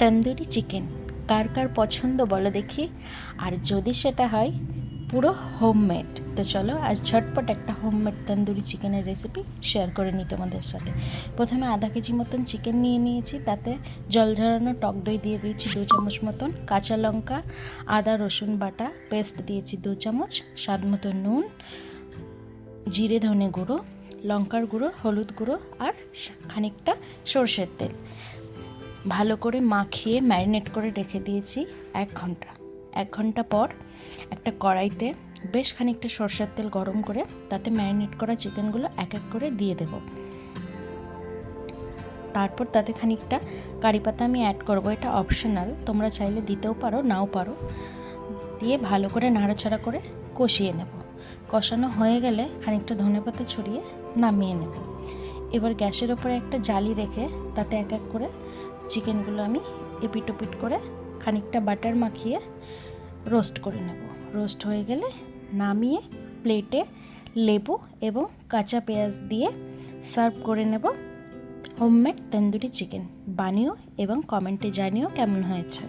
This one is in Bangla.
তন্দুরি চিকেন কার কার পছন্দ বলো দেখি। আর যদি সেটা হয় পুরো হোমমেড, তো চলো আজ ঝটপট একটা হোমমেড তন্দুরি চিকেনের রেসিপি শেয়ার করে নিই তোমাদের সাথে। প্রথমে আধা কেজি মতন চিকেন নিয়ে নিয়েছি, তাতে জল ঝরানো টক দই দিয়ে দিয়েছি 2 চামচ মতন, কাঁচা লঙ্কা আদা রসুন বাটা পেস্ট দিয়েছি 2 চামচ, স্বাদ মতো নুন, জিরে ধনে গুঁড়ো, লঙ্কার গুঁড়ো, হলুদ গুঁড়ো আর খানিকটা সরষের তেল। ভালো করে মাখিয়ে ম্যারিনেট করে রেখে দিয়েছি 1 ঘন্টা। 1 ঘন্টা পর একটা কড়াইতে বেশ খানিকটা সরষের তেল গরম করে তাতে ম্যারিনেট করা চিকেনগুলো এক এক করে দিয়ে দেব। তারপর তাতে খানিকটা কারি পাতা আমি অ্যাড করব, এটা অপশনাল, তোমরা চাইলে দিতেও পারো নাও পারো। দিয়ে ভালো করে নাড়াচাড়া করে কষিয়ে নেব। কষানো হয়ে গেলে খানিকটা ধনেপাতা ছড়িয়ে নামিয়ে নেব। এবার গ্যাসের ওপরে একটা জালি রেখে তাতে এক এক করে চিকেনগুলো আমি এপিট ওপিট করে খানিকটা বাটার মাখিয়ে রোস্ট করে নেব। রোস্ট হয়ে গেলে নামিয়ে প্লেটে লেবু এবং কাঁচা পেঁয়াজ দিয়ে সার্ভ করে নেব। হোমমেড তন্দুরি চিকেন বানিও এবং কমেন্টে জানিও কেমন হয়েছে।